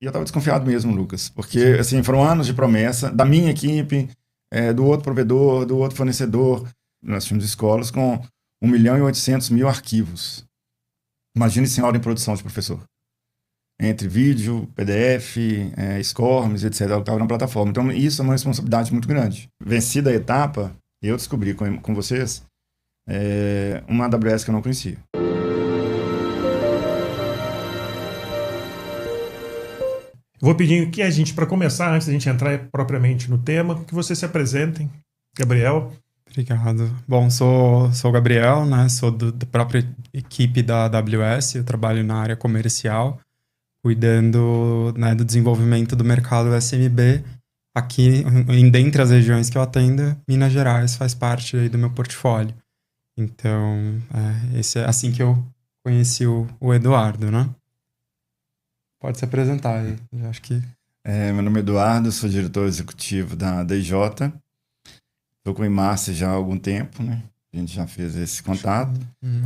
eu estava desconfiado mesmo, Lucas, porque assim, foram anos de promessa da minha equipe, do outro provedor, do outro fornecedor. Nós tínhamos escolas com 1.800.000 arquivos. Imagine sem ordem de produção de professor. Entre vídeo, PDF, SCORMs, etc. Eu estava na plataforma. Então, isso é uma responsabilidade muito grande. Vencida a etapa, eu descobri com vocês uma AWS que eu não conhecia. Vou pedir que a gente, para começar, antes da gente entrar propriamente no tema, que vocês se apresentem. Gabriel. Obrigado. Bom, sou o Gabriel, né? Sou da própria equipe da AWS, eu trabalho na área comercial, cuidando, né, do desenvolvimento do mercado SMB. Aqui, dentre as regiões que eu atendo, Minas Gerais faz parte aí do meu portfólio. Então, esse é assim que eu conheci o Eduardo, né? Pode se apresentar, eu acho que... Meu nome é Eduardo, sou diretor executivo da DJ. Estou com o Imarce já há algum tempo, né? A gente já fez esse contato.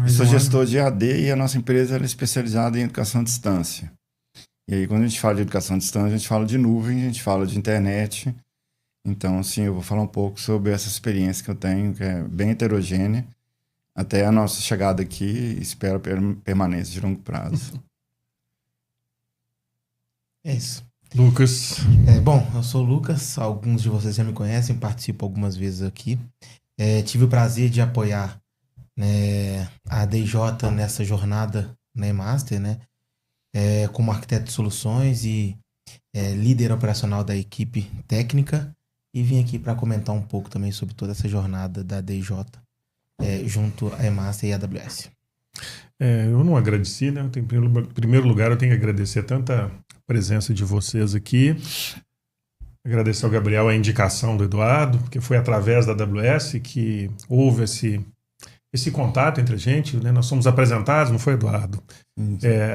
Sou gestor de EAD e a nossa empresa é especializada em educação à distância. E aí, quando a gente fala de educação à distância, a gente fala de nuvem, a gente fala de internet. Então, sim, eu vou falar um pouco sobre essa experiência que eu tenho, que é bem heterogênea, até a nossa chegada aqui, espero permanência de longo prazo. É isso. Lucas. Bom, eu sou o Lucas, alguns de vocês já me conhecem, participo algumas vezes aqui. Tive o prazer de apoiar, né, a DJ nessa jornada na eMaster, né, como arquiteto de soluções e líder operacional da equipe técnica, e vim aqui para comentar um pouco também sobre toda essa jornada da DJ junto à eMaster e à AWS. Eu não agradeci, né? Em primeiro lugar, eu tenho que agradecer tanta presença de vocês aqui. Agradecer ao Gabriel a indicação do Eduardo, porque foi através da AWS que houve esse contato entre a gente, né? Nós somos apresentados, não foi, Eduardo?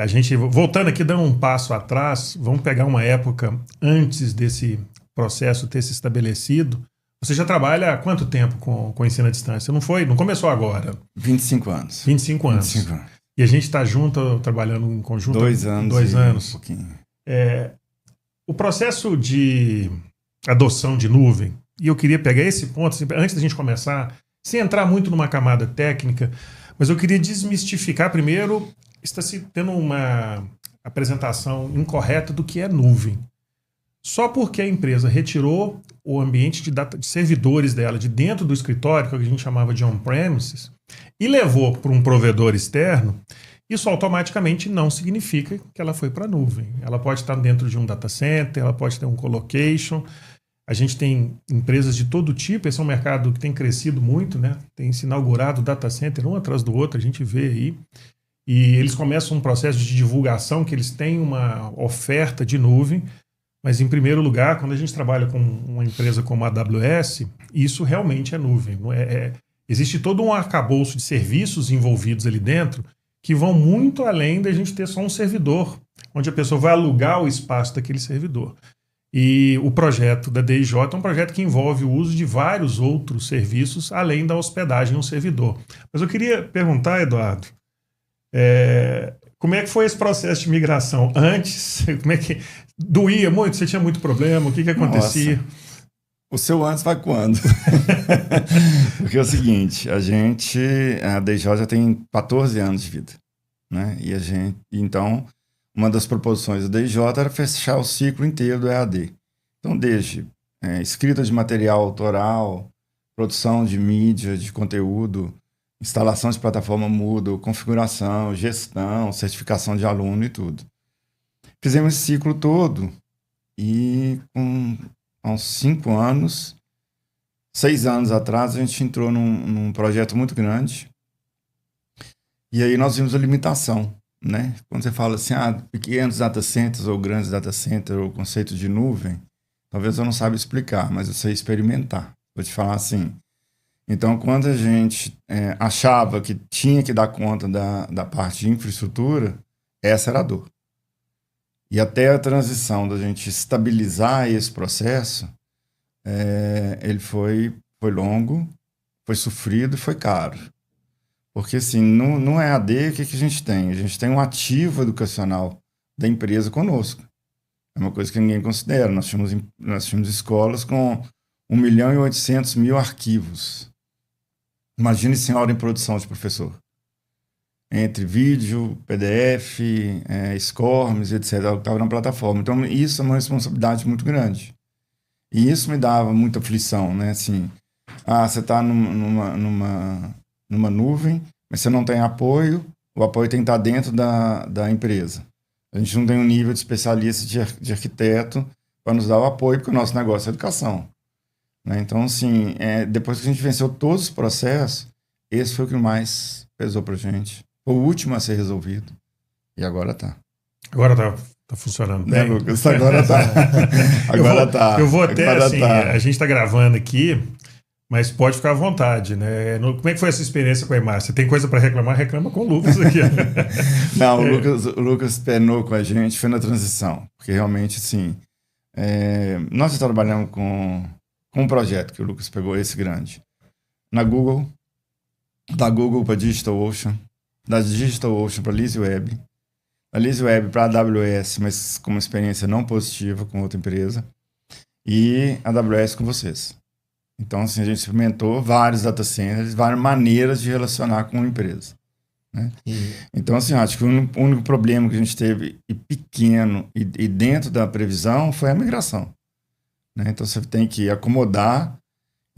A gente, voltando aqui, dando um passo atrás, vamos pegar uma época antes desse processo ter se estabelecido. Você já trabalha há quanto tempo com ensino à distância? Não começou agora? 25 anos. 25 anos. 25 anos. E a gente está junto, trabalhando em conjunto? 2 anos. 2 anos. Um pouquinho. O processo de adoção de nuvem, e eu queria pegar esse ponto, antes da gente começar, sem entrar muito numa camada técnica, mas eu queria desmistificar primeiro, está se tendo uma apresentação incorreta do que é nuvem. Só porque a empresa retirou o ambiente de servidores dela de dentro do escritório, que a gente chamava de on-premises, e levou para um provedor externo, isso automaticamente não significa que ela foi para a nuvem. Ela pode estar dentro de um data center, ela pode ter um colocation. A gente tem empresas de todo tipo, esse é um mercado que tem crescido muito, né? Tem se inaugurado data center um atrás do outro, a gente vê aí. E eles começam um processo de divulgação que eles têm uma oferta de nuvem, mas em primeiro lugar, quando a gente trabalha com uma empresa como a AWS, isso realmente é nuvem. Existe todo um arcabouço de serviços envolvidos ali dentro que vão muito além da gente ter só um servidor, onde a pessoa vai alugar o espaço daquele servidor. E o projeto da DJ é um projeto que envolve o uso de vários outros serviços, além da hospedagem no servidor. Mas eu queria perguntar, Eduardo, como é que foi esse processo de migração? Antes, como é que doía muito? Você tinha muito problema? O que acontecia? Nossa. O seu antes vai quando? Porque é o seguinte, a DJ já tem 14 anos de vida, né? Então, uma das proposições da DJ era fechar o ciclo inteiro do EAD. Então, desde escrita de material autoral, produção de mídia, de conteúdo, instalação de plataforma Moodle, configuração, gestão, certificação de aluno e tudo. Fizemos esse ciclo todo e há uns 5 anos, 6 anos atrás, a gente entrou num projeto muito grande e aí nós vimos a limitação, né? Quando você fala assim, pequenos data centers ou grandes data centers, ou conceito de nuvem, talvez eu não saiba explicar, mas eu sei experimentar. Vou te falar assim. Então, quando a gente achava que tinha que dar conta da parte de infraestrutura, essa era a dor. E até a transição da gente estabilizar esse processo, ele foi longo, foi sofrido e foi caro. Porque, assim, no EAD, o que a gente tem? A gente tem um ativo educacional da empresa conosco. É uma coisa que ninguém considera. Nós tínhamos escolas com 1.800.000 arquivos. Imagine sem hora em produção de professor. Entre vídeo, PDF, SCORMs, etc. Que estava na plataforma. Então, isso é uma responsabilidade muito grande. E isso me dava muita aflição, né? Assim, você está numa nuvem, mas você não tem apoio, o apoio tem que estar dentro da empresa. A gente não tem um nível de especialista de arquiteto para nos dar o apoio, porque o nosso negócio é educação. Né? Então, assim, depois que a gente venceu todos os processos, esse foi o que mais pesou para a gente. Foi o último a ser resolvido. E agora está. Agora tá funcionando bem. Lucas? Agora está. Agora está. Eu vou até, assim, a gente está gravando aqui, mas pode ficar à vontade, né? Como é que foi essa experiência com a EMASTER? Você tem coisa para reclamar? Reclama com o Lucas aqui. Não, o Lucas penou com a gente, foi na transição. Porque realmente, assim, nós já trabalhamos com um projeto que o Lucas pegou, esse grande. Na Google, da Google para DigitalOcean, da DigitalOcean para LeaseWeb, da LeaseWeb para a AWS, mas com uma experiência não positiva com outra empresa, e a AWS com vocês. Então, assim, a gente experimentou vários data centers, várias maneiras de relacionar com a empresa. Né? Então, assim, acho que o único problema que a gente teve, e pequeno, e dentro da previsão, foi a migração. Né? Então, você tem que acomodar,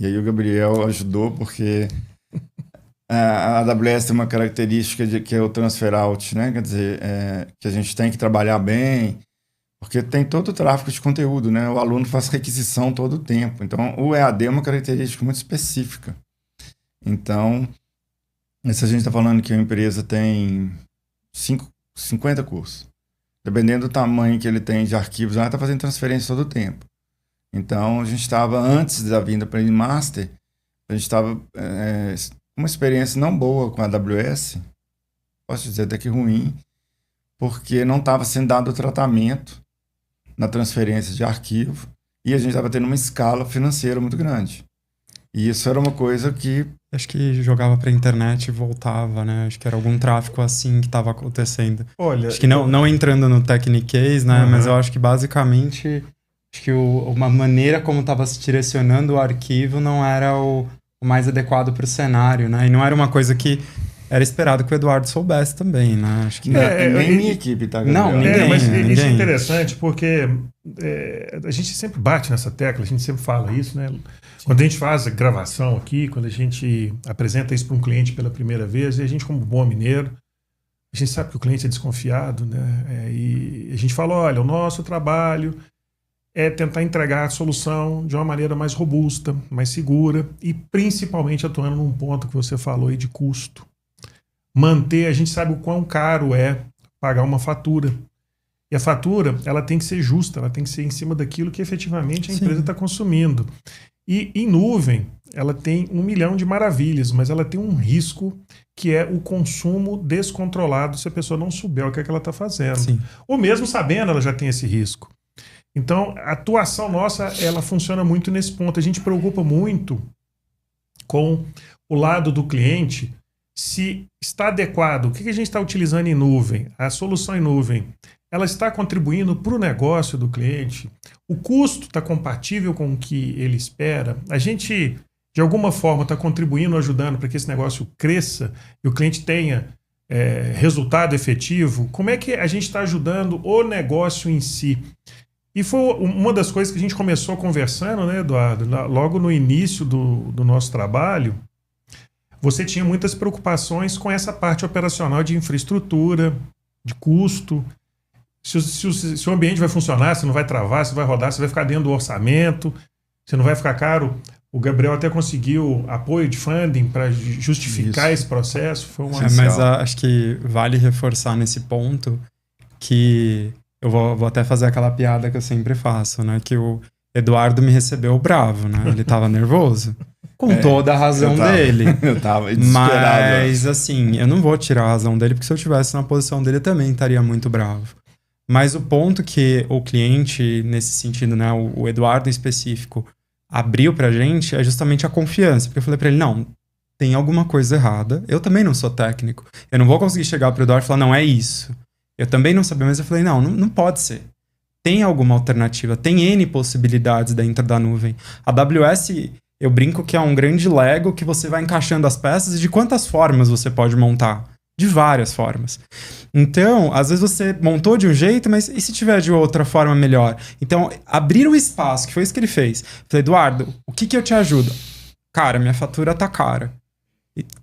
e aí o Gabriel ajudou, porque a AWS tem uma característica que é o transfer out, né? Quer dizer, que a gente tem que trabalhar bem, porque tem todo o tráfego de conteúdo, né? O aluno faz requisição todo o tempo. Então, o EAD é uma característica muito específica. Então, se a gente está falando que a empresa tem 50 cursos, dependendo do tamanho que ele tem de arquivos, ela está fazendo transferência todo o tempo. Então, a gente estava, antes da vinda para a Master, a gente estava uma experiência não boa com a AWS, posso dizer até que ruim, porque não estava sendo dado o tratamento na transferência de arquivo e a gente estava tendo uma escala financeira muito grande. E isso era uma coisa que... Acho que jogava para a internet e voltava, né? Acho que era algum tráfego assim que estava acontecendo. Olha, acho que não entrando no Technicase, né? Mas eu acho que basicamente uma maneira como estava se direcionando o arquivo não era o mais adequado para o cenário, né? E não era uma coisa que era esperado que o Eduardo soubesse também, né? Acho que nem minha equipe, tá? Não, ninguém. Mas ninguém. Isso é interessante porque a gente sempre bate nessa tecla, a gente sempre fala isso, né? Sim. Quando a gente faz a gravação aqui, quando a gente apresenta isso para um cliente pela primeira vez, e a gente, como bom mineiro, a gente sabe que o cliente é desconfiado, né? E a gente fala, olha, o nosso trabalho é tentar entregar a solução de uma maneira mais robusta, mais segura e principalmente atuando num ponto que você falou aí de custo. A gente sabe o quão caro é pagar uma fatura. E a fatura, ela tem que ser justa, ela tem que ser em cima daquilo que efetivamente a empresa está consumindo. E em nuvem, ela tem 1 milhão de maravilhas, mas ela tem um risco que é o consumo descontrolado se a pessoa não souber o que é que ela está fazendo. Sim. Ou mesmo sabendo, ela já tem esse risco. Então, a atuação nossa, ela funciona muito nesse ponto. A gente preocupa muito com o lado do cliente, se está adequado, o que a gente está utilizando em nuvem, a solução em nuvem, ela está contribuindo para o negócio do cliente, o custo está compatível com o que ele espera, a gente, de alguma forma, está contribuindo, ajudando para que esse negócio cresça e o cliente tenha resultado efetivo, como é que a gente está ajudando o negócio em si? E foi uma das coisas que a gente começou conversando, né, Eduardo? Logo no início do nosso trabalho, você tinha muitas preocupações com essa parte operacional de infraestrutura, de custo, se o ambiente vai funcionar, se não vai travar, se vai rodar, se vai ficar dentro do orçamento, se não vai ficar caro. O Gabriel até conseguiu apoio de funding para justificar esse processo. Foi mas acho que vale reforçar nesse ponto que... Eu vou até fazer aquela piada que eu sempre faço, né? Que o Eduardo me recebeu bravo, né? Ele tava nervoso. Com toda a razão dele. Eu tava desesperado. Mas, assim, eu não vou tirar a razão dele, porque se eu estivesse na posição dele, eu também estaria muito bravo. Mas o ponto que o cliente, nesse sentido, né? O Eduardo em específico, abriu pra gente é justamente a confiança. Porque eu falei pra ele, não, tem alguma coisa errada. Eu também não sou técnico. Eu não vou conseguir chegar pro Eduardo e falar, não, é isso. Eu também não sabia, mas eu falei, não pode ser. tem alguma alternativa, tem N possibilidades dentro da nuvem. A AWS, eu brinco que é um grande Lego que você vai encaixando as peças e de quantas formas você pode montar? De várias formas. Então, às vezes você montou de um jeito, mas e se tiver de outra forma melhor? Então, abrir o espaço, que foi isso que ele fez. Falei, Eduardo, o que eu te ajudo? Cara, minha fatura tá cara.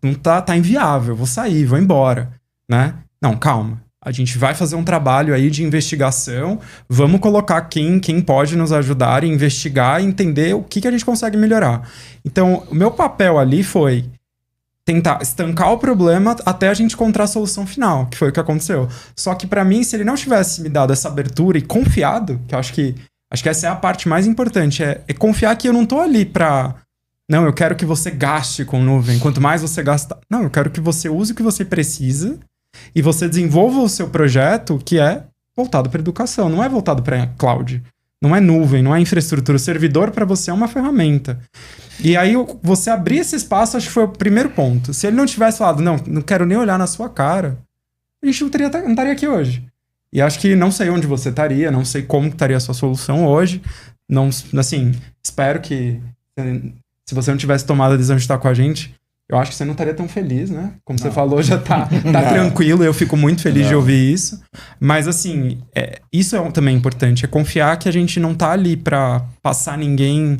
Não tá inviável, vou sair, vou embora, né? Não, calma. A gente vai fazer um trabalho aí de investigação, vamos colocar quem pode nos ajudar a investigar e entender o que a gente consegue melhorar. Então, o meu papel ali foi tentar estancar o problema até a gente encontrar a solução final, que foi o que aconteceu. Só que pra mim, se ele não tivesse me dado essa abertura e confiado, que eu acho que essa é a parte mais importante, é confiar que eu não tô ali pra... Não, eu quero que você gaste com nuvem. Quanto mais você gastar... Não, eu quero que você use o que você precisa e você desenvolva o seu projeto que é voltado para educação, não é voltado para cloud. Não é nuvem, não é infraestrutura. O servidor para você é uma ferramenta. E aí você abrir esse espaço, acho que foi o primeiro ponto. Se ele não tivesse falado, não quero nem olhar na sua cara, a gente não estaria aqui hoje. E acho que não sei onde você estaria, não sei como estaria a sua solução hoje. Não, assim, espero que se você não tivesse tomado a decisão de estar com a gente, eu acho que você não estaria tão feliz, né? Como você falou, já tá tranquilo. Eu fico muito feliz de ouvir isso. Mas, assim, isso também importante. É confiar que a gente não tá ali pra passar ninguém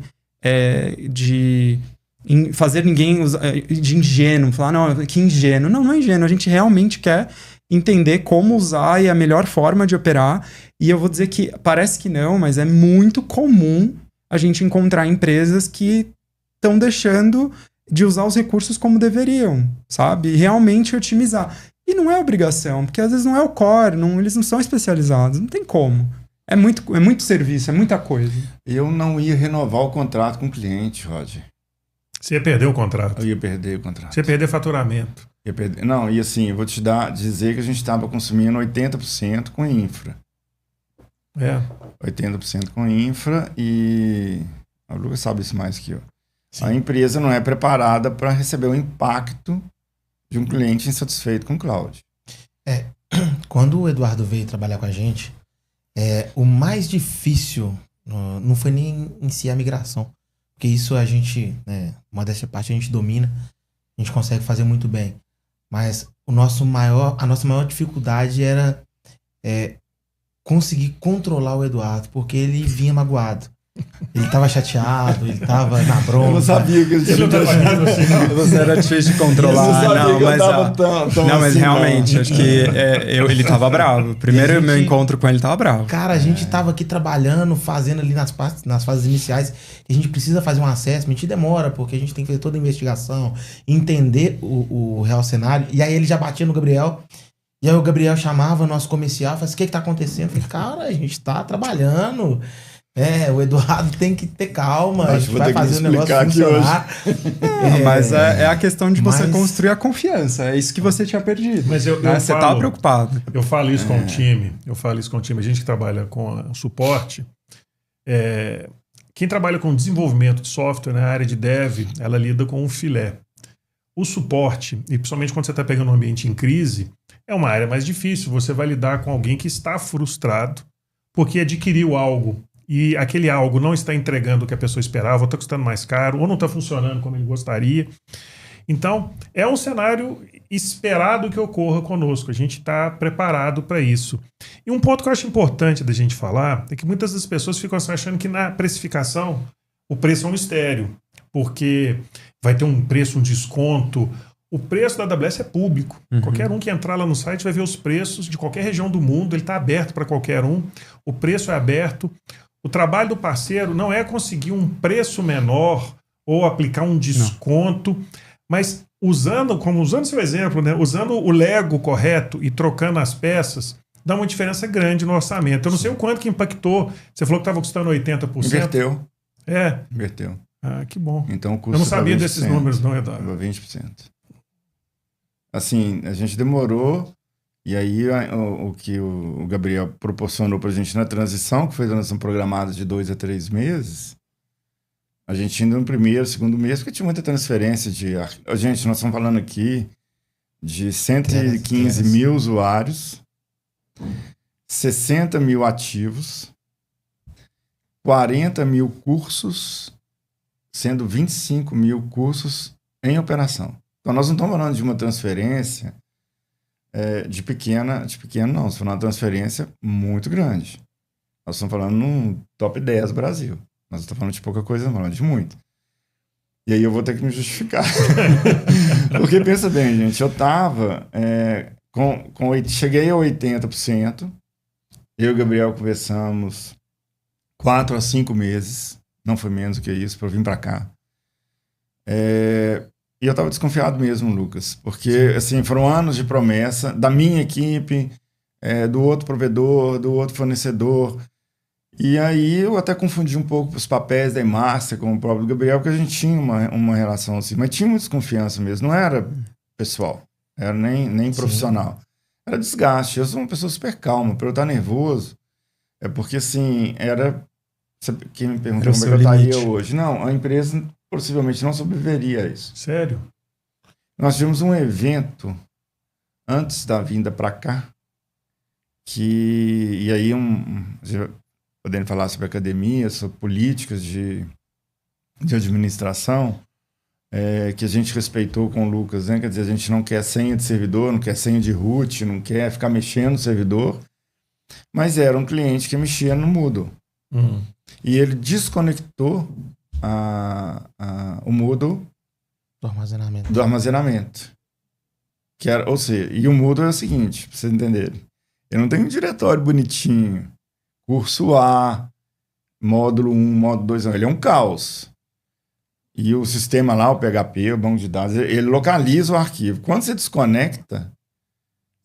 fazer ninguém de ingênuo. Falar, não, que ingênuo. Não é ingênuo. A gente realmente quer entender como usar e a melhor forma de operar. E eu vou dizer que parece que não, mas é muito comum a gente encontrar empresas que estão deixando de usar os recursos como deveriam, sabe? E realmente otimizar. E não é obrigação, porque às vezes não é o core, eles não são especializados, não tem como. É muito serviço, é muita coisa. Eu não ia renovar o contrato com o cliente, Roger. Você ia perder o contrato. Eu ia perder o contrato. Você ia perder faturamento. Não, e assim, eu vou te dizer que a gente estava consumindo 80% com infra. 80% com infra e... A Lucas sabe isso mais que eu. Sim. A empresa não é preparada para receber o impacto de um cliente insatisfeito com o cloud. Quando o Eduardo veio trabalhar com a gente, o mais difícil não foi nem em si a migração. Porque isso a gente, uma dessa parte a gente domina, a gente consegue fazer muito bem. Mas a nossa maior dificuldade era conseguir controlar o Eduardo, porque ele vinha magoado. Ele tava chateado, ele tava na bronca. Eu não sabia que ele não tava assim. Você era difícil de controlar. Mas realmente, acho que ele tava bravo. Primeiro meu encontro com ele tava bravo. Cara, a gente tava aqui trabalhando, fazendo ali nas fases iniciais, que a gente precisa fazer um assessment, e demora, porque a gente tem que fazer toda a investigação, entender o real cenário. E aí ele já batia no Gabriel. E aí o Gabriel chamava o nosso comercial, falava assim, o que tá acontecendo? Eu falei, cara, a gente tá trabalhando. O Eduardo tem que ter calma, a gente vai fazer o negócio funcionar. Mas é a questão de você construir a confiança. É isso que você tinha perdido. Mas você estava preocupado. Eu falo isso com o time. A gente que trabalha com suporte, quem trabalha com desenvolvimento de software na área de dev, ela lida com um filé. O suporte, e principalmente quando você está pegando um ambiente em crise, é uma área mais difícil. Você vai lidar com alguém que está frustrado porque adquiriu algo e aquele algo não está entregando o que a pessoa esperava, ou está custando mais caro, ou não está funcionando como ele gostaria. Então, é um cenário esperado que ocorra conosco. A gente está preparado para isso. E um ponto que eu acho importante da gente falar é que muitas das pessoas ficam achando que na precificação o preço é um mistério, porque vai ter um preço, um desconto. O preço da AWS é público. Qualquer um que entrar lá no site vai ver os preços de qualquer região do mundo. Ele está aberto para qualquer um. O preço é aberto. O trabalho do parceiro não é conseguir um preço menor ou aplicar um desconto, mas usando seu exemplo, né, usando o Lego correto e trocando as peças, dá uma diferença grande no orçamento. Eu não sei o quanto que impactou. Você falou que estava custando 80%. Inverteu. Inverteu. Ah, que bom. Então, o custo eu não sabia desses números, não, Eduardo. 20%. Assim, a gente demorou. E aí, o que o Gabriel proporcionou para a gente na transição, que foi a transição programada de 2 a 3 meses, a gente indo no primeiro, segundo mês, porque tinha muita transferência de... Gente, nós estamos falando aqui de 115 mil usuários, 60 mil ativos, 40 mil cursos, sendo 25 mil cursos em operação. Então, nós não estamos falando de uma transferência de pequeno não. Estamos falando de uma transferência muito grande. Nós estamos falando num top 10 Brasil. Nós estamos falando de pouca coisa, estamos falando de muito. E aí eu vou ter que me justificar. Porque, pensa bem, gente, eu estava... cheguei a 80%. Eu e o Gabriel conversamos 4 a 5 meses. Não foi menos do que isso, para eu vir para cá. E eu estava desconfiado mesmo, Lucas. Porque, assim, foram anos de promessa da minha equipe, do outro provedor, do outro fornecedor. E aí eu até confundi um pouco os papéis da Emaster com o próprio Gabriel, porque a gente tinha uma relação assim, mas tinha uma desconfiança mesmo, não era pessoal, era nem profissional, era desgaste. Eu sou uma pessoa super calma, para eu estar nervoso, porque assim, quem me perguntou como é que eu estaria hoje? Não, a empresa possivelmente não sobreviveria a isso. Sério? Nós tivemos um evento antes da vinda para cá, e aí podendo falar sobre academia, sobre políticas de administração, que a gente respeitou com o Lucas, né? Quer dizer, a gente não quer senha de servidor, não quer senha de root, não quer ficar mexendo no servidor, mas era um cliente que mexia no Moodle. E ele desconectou o Moodle do armazenamento. Ou seja, e o Moodle é o seguinte, para vocês entenderem, eu não tenho um diretório bonitinho, curso A, módulo 1, módulo 2, não. Ele é um caos. E o sistema lá, o PHP, o banco de dados, ele localiza o arquivo. Quando você desconecta,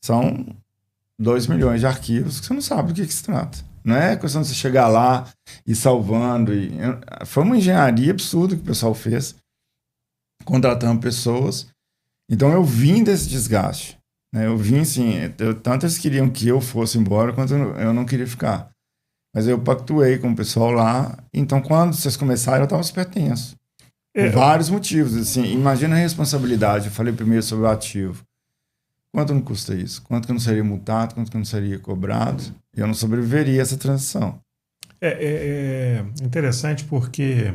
são 2 milhões de arquivos que você não sabe do que se trata. Não é questão de você chegar lá e salvando. Foi uma engenharia absurda que o pessoal fez, contratando pessoas. Então eu vim desse desgaste. Né? Eu vim assim, tanto eles queriam que eu fosse embora, quanto eu não queria ficar. Mas eu pactuei com o pessoal lá. Então, quando vocês começaram, eu estava super tenso. Por vários motivos. Assim, imagina a responsabilidade. Eu falei primeiro sobre o ativo. Quanto não custa isso? Quanto que eu não seria multado? Quanto que eu não seria cobrado? Eu não sobreviveria a essa transição. É interessante porque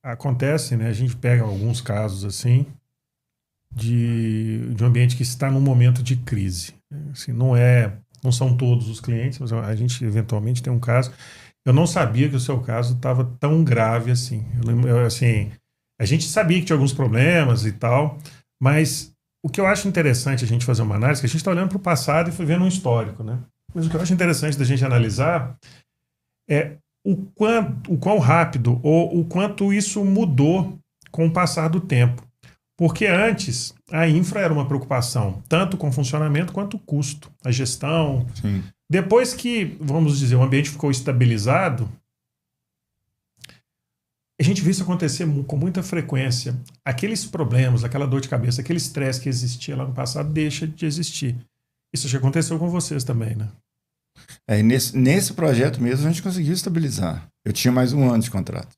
acontece, né? A gente pega alguns casos assim de um ambiente que está num momento de crise. Assim, não são todos os clientes, mas a gente eventualmente tem um caso. Eu não sabia que o seu caso estava tão grave assim. Assim. A gente sabia que tinha alguns problemas e tal, mas o que eu acho interessante a gente fazer uma análise, que a gente está olhando para o passado e foi vendo um histórico, né? Mas o que eu acho interessante da gente analisar é o quão rápido ou o quanto isso mudou com o passar do tempo. Porque antes a infra era uma preocupação, tanto com funcionamento quanto custo, a gestão. Sim. Depois que, vamos dizer, o ambiente ficou estabilizado, a gente viu isso acontecer com muita frequência. Aqueles problemas, aquela dor de cabeça, aquele estresse que existia lá no passado deixa de existir. Isso já aconteceu com vocês também, né? E nesse projeto mesmo a gente conseguiu estabilizar. Eu tinha mais 1 ano de contrato.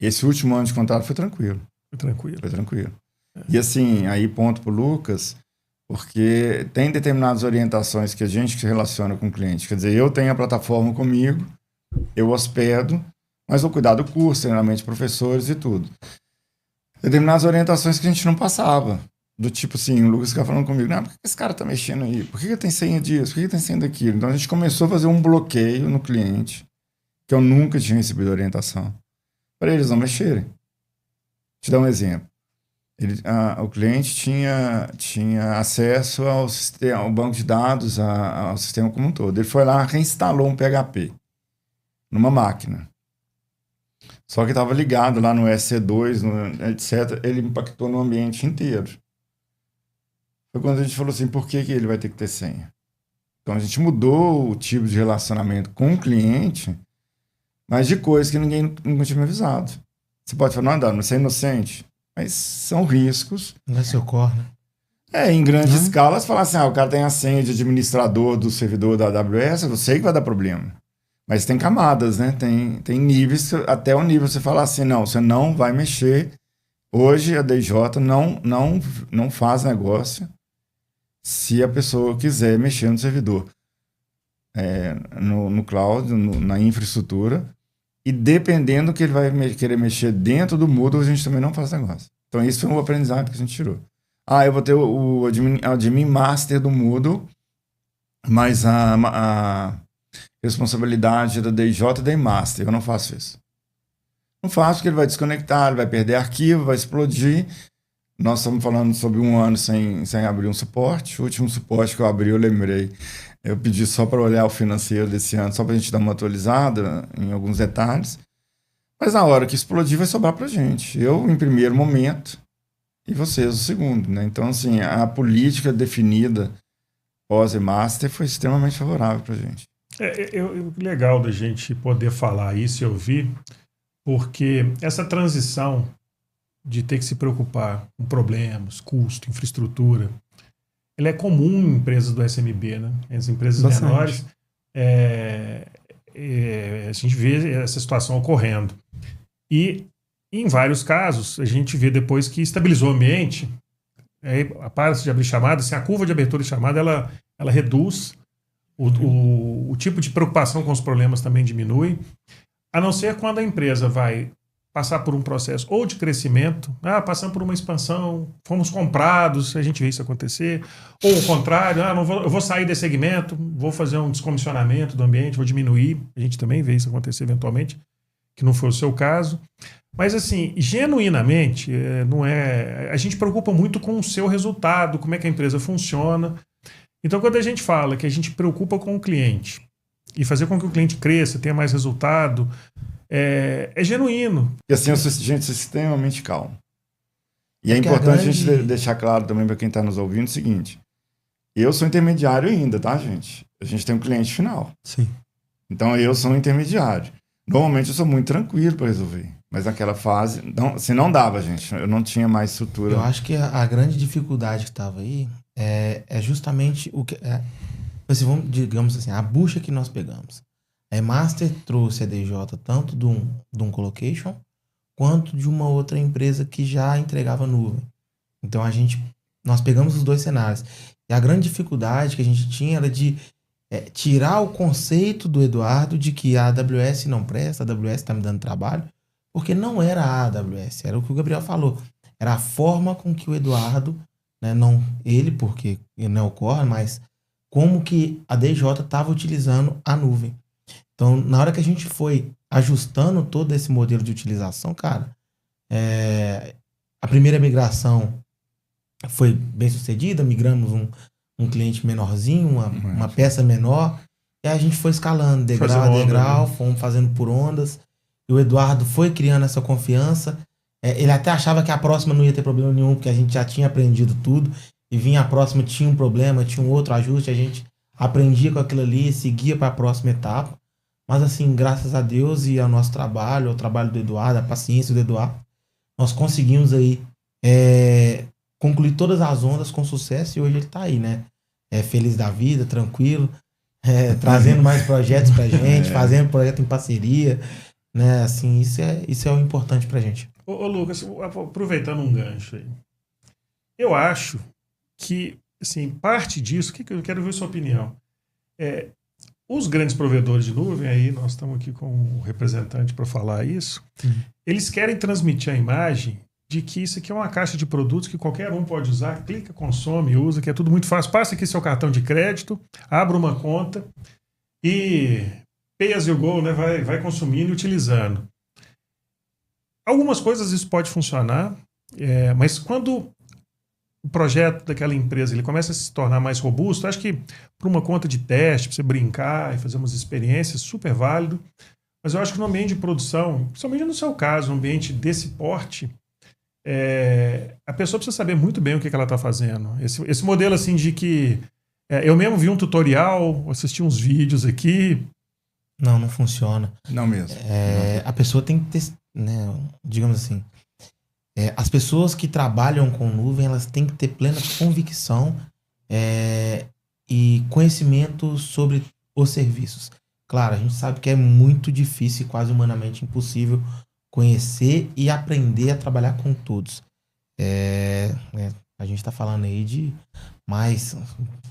Esse último ano de contrato foi tranquilo. Foi tranquilo. E assim, aí ponto pro Lucas, porque tem determinadas orientações que a gente se relaciona com o cliente. Quer dizer, eu tenho a plataforma comigo, eu hospedo, mas vou cuidar do curso, treinamento de professores e tudo. Determinadas orientações que a gente não passava. Do tipo assim, o Lucas fica falando comigo, não, por que esse cara tá mexendo aí? Por que tem senha disso? Por que tem senha daquilo? Então a gente começou a fazer um bloqueio no cliente, que eu nunca tinha recebido orientação, para eles não mexerem. Vou te dar um exemplo. O cliente tinha acesso ao banco de dados, ao sistema como um todo. Ele foi lá, reinstalou um PHP numa máquina. Só que estava ligado lá no EC2, etc. Ele impactou no ambiente inteiro. Foi quando a gente falou assim, por que ele vai ter que ter senha? Então a gente mudou o tipo de relacionamento com o cliente, mas de coisas que ninguém nunca tinha me avisado. Você pode falar, não, você é inocente. Mas são riscos. Não é seu core, né? Em grande escala, você fala assim, o cara tem a senha de administrador do servidor da AWS, eu sei que vai dar problema. Mas tem camadas, né? Tem níveis, até o nível você fala assim, não, você não vai mexer. Hoje a DJ não faz negócio se a pessoa quiser mexer no servidor. no cloud, na infraestrutura, e dependendo do que ele vai querer mexer dentro do Moodle, a gente também não faz negócio. Então, isso foi um aprendizado que a gente tirou. Eu vou ter o admin master do Moodle, mas a responsabilidade da DJ é da master. Eu não faço isso. Não faço porque ele vai desconectar, ele vai perder arquivo, vai explodir. Nós estamos falando sobre 1 ano sem abrir um suporte. O último suporte que eu abri, eu lembrei. Eu pedi só para olhar o financeiro desse ano, só para a gente dar uma atualizada em alguns detalhes. Mas na hora que explodir, vai sobrar para a gente. Eu, em primeiro momento, e vocês, o segundo, né? Então, assim, a política definida pós e master foi extremamente favorável para a gente. Legal da gente poder falar isso e ouvir, porque essa transição de ter que se preocupar com problemas, custo, infraestrutura, ela é comum em empresas do SMB, né? As empresas menores, a gente vê essa situação ocorrendo. E, em vários casos, a gente vê depois que estabilizou o ambiente, a parte de abrir chamada, assim, a curva de abertura de chamada, ela reduz, o tipo de preocupação com os problemas também diminui, a não ser quando a empresa vai passar por um processo ou de crescimento, passando por uma expansão, fomos comprados, a gente vê isso acontecer, ou o contrário, eu vou sair desse segmento, vou fazer um descomissionamento do ambiente, vou diminuir, a gente também vê isso acontecer eventualmente, que não foi o seu caso. Mas, assim, genuinamente, a gente preocupa muito com o seu resultado, como é que a empresa funciona. Então, quando a gente fala que a gente preocupa com o cliente e fazer com que o cliente cresça, tenha mais resultado, é genuíno. E assim, a gente é extremamente calmo. E é importante a gente deixar claro também para quem está nos ouvindo o seguinte: eu sou intermediário ainda, tá, gente? A gente tem um cliente final. Sim. Então, eu sou um intermediário. Normalmente, eu sou muito tranquilo para resolver. Mas naquela fase, não dava, gente. Eu não tinha mais estrutura. Eu acho que a grande dificuldade que estava aí é justamente o que... digamos assim, a bucha que nós pegamos. A Master trouxe a DJ tanto de um colocation quanto de uma outra empresa que já entregava nuvem. Então nós pegamos os dois cenários. E a grande dificuldade que a gente tinha era de tirar o conceito do Eduardo de que a AWS não presta, a AWS está me dando trabalho, porque não era a AWS, era o que o Gabriel falou. Era a forma com que o Eduardo, né, não ele, porque ele não é o core, mas como que a DJ estava utilizando a nuvem. Então, na hora que a gente foi ajustando todo esse modelo de utilização, cara, a primeira migração foi bem sucedida, migramos um cliente menorzinho, uma peça menor, e a gente foi escalando, degrau a degrau, fomos fazendo por ondas, e o Eduardo foi criando essa confiança. Ele até achava que a próxima não ia ter problema nenhum, porque a gente já tinha aprendido tudo, e vinha a próxima, tinha um problema, tinha um outro ajuste, a gente aprendia com aquilo ali, seguia para a próxima etapa. Mas assim, graças a Deus e ao nosso trabalho, ao trabalho do Eduardo, a paciência do Eduardo, nós conseguimos aí concluir todas as ondas com sucesso, e hoje ele está aí, né? Feliz da vida, tranquilo, trazendo mais projetos pra gente, fazendo projeto em parceria, né? Assim, isso é o importante pra gente. Ô Lucas, aproveitando um gancho aí, eu acho que, assim, parte disso, que eu quero ver sua opinião, os grandes provedores de nuvem, aí nós estamos aqui com um representante para falar isso, eles querem transmitir a imagem de que isso aqui é uma caixa de produtos que qualquer um pode usar, clica, consome, usa, que é tudo muito fácil. Passa aqui seu cartão de crédito, abra uma conta e pay as you go, né? Vai consumindo e utilizando. Algumas coisas isso pode funcionar, mas quando o projeto daquela empresa ele começa a se tornar mais robusto, acho que para uma conta de teste, para você brincar e fazer umas experiências, super válido. Mas eu acho que no ambiente de produção, principalmente no seu caso, um ambiente desse porte, a pessoa precisa saber muito bem o que ela está fazendo. Esse modelo assim de que eu mesmo vi um tutorial, assisti uns vídeos aqui. Não funciona. Não mesmo. A pessoa tem que ter, né, digamos assim, as pessoas que trabalham com nuvem, elas têm que ter plena convicção e conhecimento sobre os serviços. Claro, a gente sabe que é muito difícil e quase humanamente impossível conhecer e aprender a trabalhar com todos. A gente está falando aí de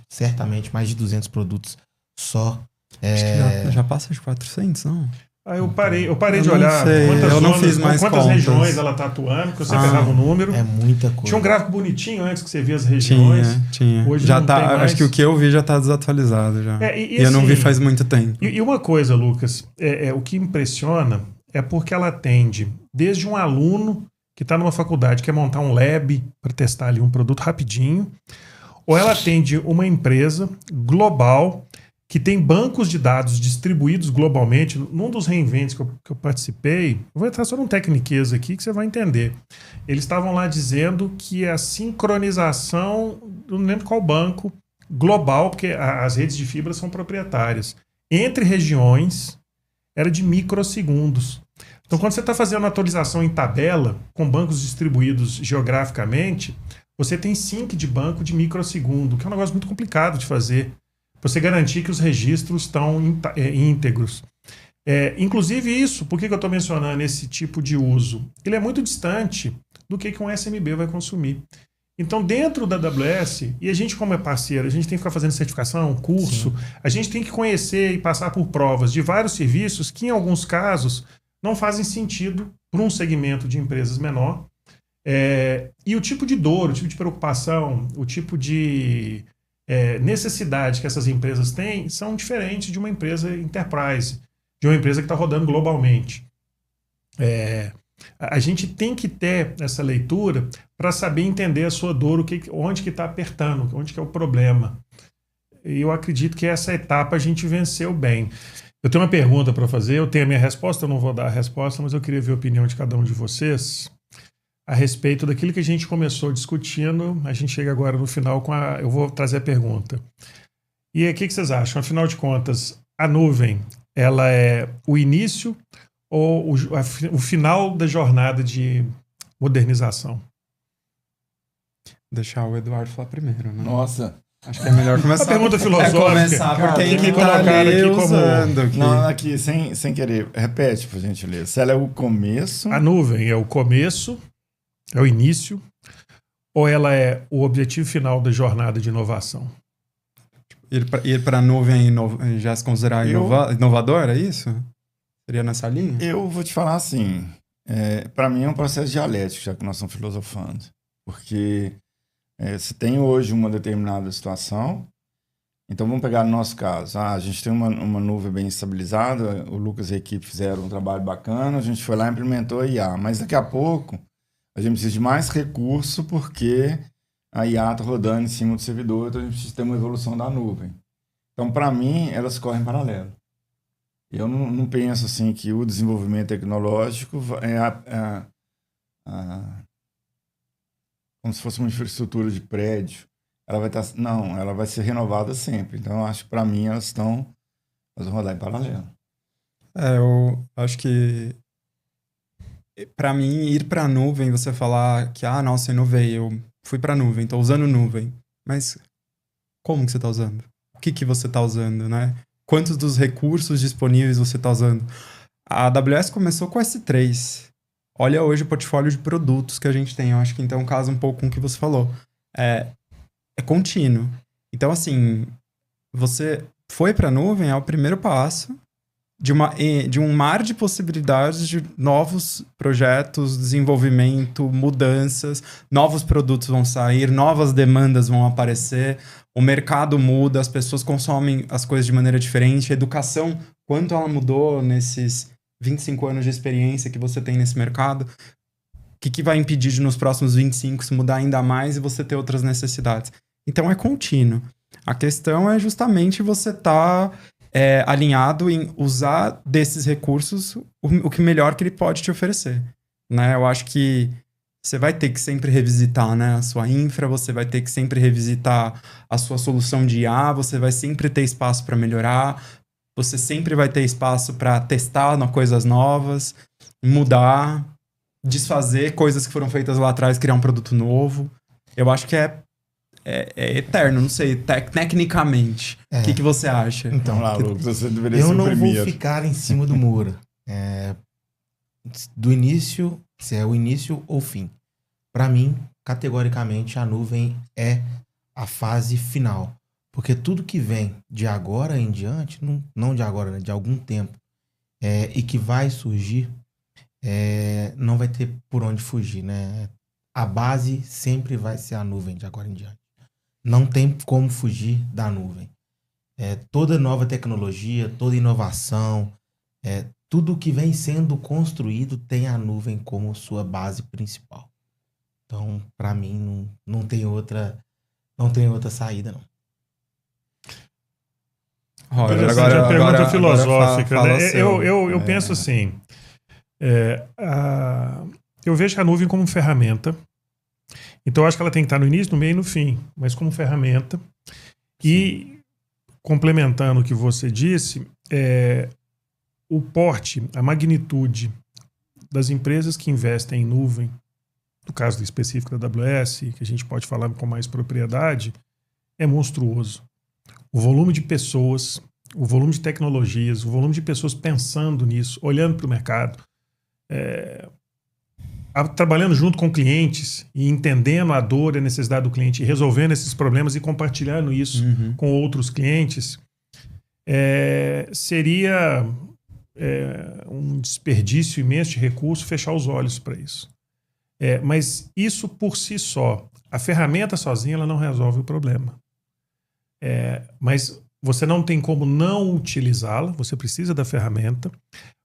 certamente mais de 200 produtos só Acho que já passa de 400, não? Eu parei Eu de não olhar sei, quantas eu não zonas, fiz mais quantas contas. regiões ela está atuando, que eu sempre errava o número. É muita coisa. Tinha um gráfico bonitinho antes que você via as regiões. Tinha. Hoje já não tá, tem mais. acho que o que eu vi já tá desatualizado já. E eu não assim, vi faz muito tempo. E uma coisa, Lucas, o que impressiona é porque ela atende desde um aluno que está numa faculdade, quer montar um lab para testar ali um produto rapidinho, ou ela atende uma empresa global que tem bancos de dados distribuídos globalmente. Num dos reinvents que eu participei, eu vou entrar só num tecniquez aqui que você vai entender. Eles estavam lá dizendo que a sincronização, eu não lembro qual banco, global, porque as redes de fibra são proprietárias, entre regiões, era de microsegundos. Então, quando você está fazendo atualização em tabela, com bancos distribuídos geograficamente, você tem sync de banco de microsegundo, que é um negócio muito complicado de fazer. Você garantir que os registros estão íntegros. Inclusive isso, por que eu estou mencionando esse tipo de uso? Ele é muito distante do que um SMB vai consumir. Então, dentro da AWS, e a gente como é parceiro, a gente tem que ficar fazendo certificação, curso, sim, a gente tem que conhecer e passar por provas de vários serviços que, em alguns casos, não fazem sentido para um segmento de empresas menor. E o tipo de dor, o tipo de preocupação, o tipo de necessidade que essas empresas têm são diferentes de uma empresa enterprise, de uma empresa que está rodando globalmente. A gente tem que ter essa leitura para saber entender a sua dor, onde que está apertando, onde que é o problema. E eu acredito que essa etapa a gente venceu bem. Eu tenho uma pergunta para fazer, eu tenho a minha resposta, eu não vou dar a resposta, mas eu queria ver a opinião de cada um de vocês a respeito daquilo que a gente começou discutindo. A gente chega agora no final eu vou trazer a pergunta. E aí, o que vocês acham? Afinal de contas, a nuvem, ela é o início ou o final da jornada de modernização? Deixar o Eduardo falar primeiro, né? Nossa. Acho que é melhor começar. A pergunta filosófica. Começar por quem que tá ali usando. Não, aqui, sem querer. Repete, por gentileza. Se ela é o começo... A nuvem é o começo, é o início, ou ela é o objetivo final da jornada de inovação? Ir para a nuvem já se considerar inovador, é isso? Seria nessa linha? Eu vou te falar assim, para mim é um processo dialético, já que nós estamos filosofando. Porque você tem hoje uma determinada situação, então vamos pegar no nosso caso. A gente tem uma nuvem bem estabilizada, o Lucas e a equipe fizeram um trabalho bacana, a gente foi lá e implementou a IA, mas daqui a pouco a gente precisa de mais recurso porque a IA está rodando em cima do servidor, então a gente precisa ter uma evolução da nuvem. Então, para mim, elas correm em paralelo. Eu não penso assim que o desenvolvimento tecnológico como se fosse uma infraestrutura de prédio. Ela vai estar... Não, ela vai ser renovada sempre. Então, eu acho que para mim elas vão rodar em paralelo. Eu acho que para mim, ir para a nuvem, você falar que, nossa, inovei, eu fui para a nuvem, estou usando nuvem. Mas como que você está usando? O que você está usando, né? Quantos dos recursos disponíveis você está usando? A AWS começou com S3. Olha hoje o portfólio de produtos que a gente tem. Eu acho que então casa um pouco com o que você falou. É contínuo. Então, assim, você foi para a nuvem, é o primeiro passo de um mar de possibilidades de novos projetos, desenvolvimento, mudanças, novos produtos vão sair, novas demandas vão aparecer, o mercado muda, as pessoas consomem as coisas de maneira diferente, a educação, quanto ela mudou nesses 25 anos de experiência que você tem nesse mercado, o que vai impedir de nos próximos 25 se mudar ainda mais e você ter outras necessidades? Então é contínuo. A questão é justamente você estar alinhado em usar desses recursos o que melhor que ele pode te oferecer, né? Eu acho que você vai ter que sempre revisitar, né, a sua infra, você vai ter que sempre revisitar a sua solução de IA, você vai sempre ter espaço para melhorar, você sempre vai ter espaço para testar coisas novas, mudar, desfazer coisas que foram feitas lá atrás, criar um produto novo. Eu acho que é eterno, não sei, tecnicamente. O que você acha? Então, Lucas, você deveria ser eu o não primeiro. vou ficar em cima do muro. Do início, se é o início ou fim. Para mim, categoricamente, a nuvem é a fase final. Porque tudo que vem de agora em diante, não de agora, né, de algum tempo, e que vai surgir, não vai ter por onde fugir, né? A base sempre vai ser a nuvem de agora em diante. Não tem como fugir da nuvem. Toda nova tecnologia, toda inovação, tudo que vem sendo construído tem a nuvem como sua base principal. Então, para mim, não tem outra saída, não. Roger, agora pergunta filosófica. Eu penso assim, eu vejo a nuvem como ferramenta. Então, eu acho que ela tem que estar no início, no meio e no fim, mas como ferramenta. Sim. E, complementando o que você disse, o porte, a magnitude das empresas que investem em nuvem, no caso específico da AWS, que a gente pode falar com mais propriedade, é monstruoso. O volume de pessoas, o volume de tecnologias, o volume de pessoas pensando nisso, olhando para o mercado, trabalhando junto com clientes e entendendo a dor e a necessidade do cliente, e resolvendo esses problemas e compartilhando isso com outros clientes, seria um desperdício imenso de recurso fechar os olhos para isso. Mas isso por si só, a ferramenta sozinha, ela não resolve o problema. Mas você não tem como não utilizá-la, você precisa da ferramenta,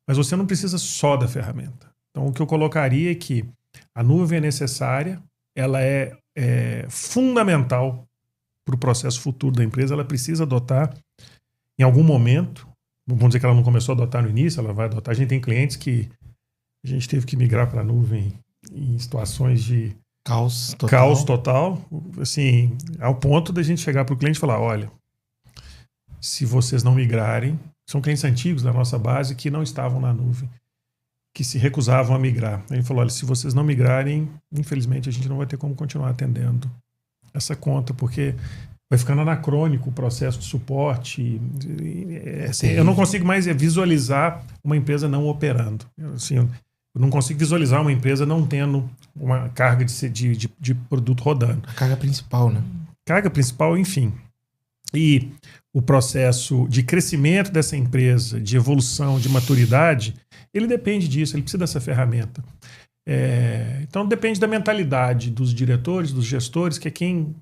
mas você não precisa só da ferramenta. Então, o que eu colocaria é que a nuvem é necessária, ela é fundamental para o processo futuro da empresa, ela precisa adotar em algum momento, vamos dizer que ela não começou a adotar no início, ela vai adotar. A gente tem clientes que a gente teve que migrar para a nuvem em situações de caos total, assim, ao ponto da gente chegar para o cliente e falar, olha, se vocês não migrarem, são clientes antigos da nossa base que não estavam na nuvem, que se recusavam a migrar. Ele falou, olha, se vocês não migrarem, infelizmente a gente não vai ter como continuar atendendo essa conta, porque vai ficando anacrônico o processo de suporte. Assim, eu não consigo mais visualizar uma empresa não operando. Assim, eu não consigo visualizar uma empresa não tendo uma carga de produto rodando. A carga principal, né? Carga principal, enfim. E o processo de crescimento dessa empresa, de evolução, de maturidade, ele depende disso, ele precisa dessa ferramenta. Então depende da mentalidade dos diretores, dos gestores, que é quem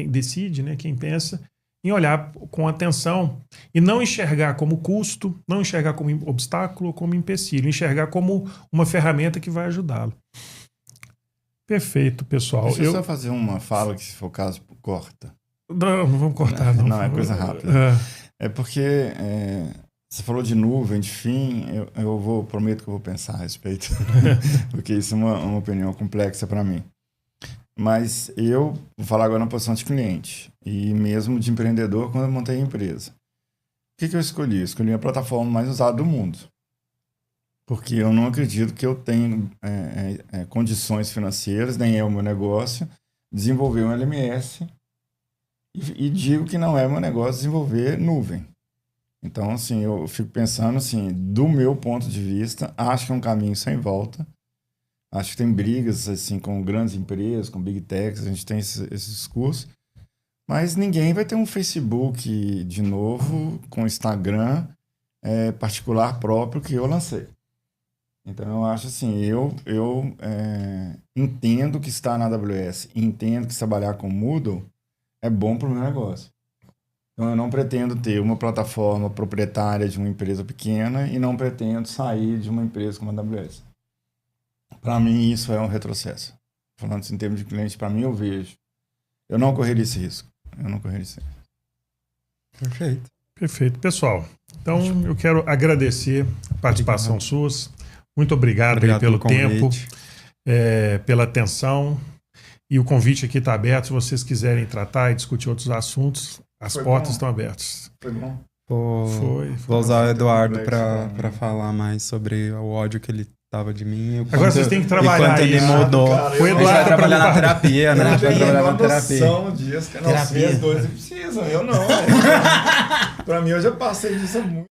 decide, né, quem pensa, em olhar com atenção e não enxergar como custo, não enxergar como obstáculo ou como empecilho, enxergar como uma ferramenta que vai ajudá-lo. Perfeito, pessoal. Deixa eu só fazer uma fala que, se for o caso, corta. Não vamos cortar, não. Não, é coisa rápida. É porque você falou de nuvem, de fim, prometo que eu vou pensar a respeito, porque isso é uma opinião complexa para mim. Mas eu vou falar agora na posição de cliente e mesmo de empreendedor quando eu montei a empresa. O que eu escolhi? Eu escolhi a plataforma mais usada do mundo. Porque eu não acredito que eu tenha condições financeiras, nem é o meu negócio, desenvolver um LMS e digo que não é meu negócio desenvolver nuvem. Então, assim, eu fico pensando, assim, do meu ponto de vista, acho que é um caminho sem volta. Acho que tem brigas assim, com grandes empresas, com big techs, a gente tem esses discursos. Mas ninguém vai ter um Facebook de novo, com Instagram particular próprio que eu lancei. Então eu acho assim, eu entendo que estar na AWS, entendo que trabalhar com Moodle é bom para o meu negócio. Então eu não pretendo ter uma plataforma proprietária de uma empresa pequena e não pretendo sair de uma empresa como a AWS. Para mim, isso é um retrocesso. Falando assim, em termos de cliente, para mim, eu não correria esse risco. Perfeito. Perfeito. Pessoal, então eu quero agradecer a participação suas. Muito obrigado pelo tempo, pela atenção. E o convite aqui está aberto. Se vocês quiserem tratar e discutir outros assuntos, as portas estão abertas. Foi bom. Vou usar o Eduardo para falar mais sobre o ódio que ele tava de mim. Agora vocês têm que trabalhar ele mudou. O Eduardo vai trabalhar na terapia, né? A gente vai trabalhar na terapia. Dias que não, vocês dois precisam, eu não. Pra mim, eu já passei disso muito.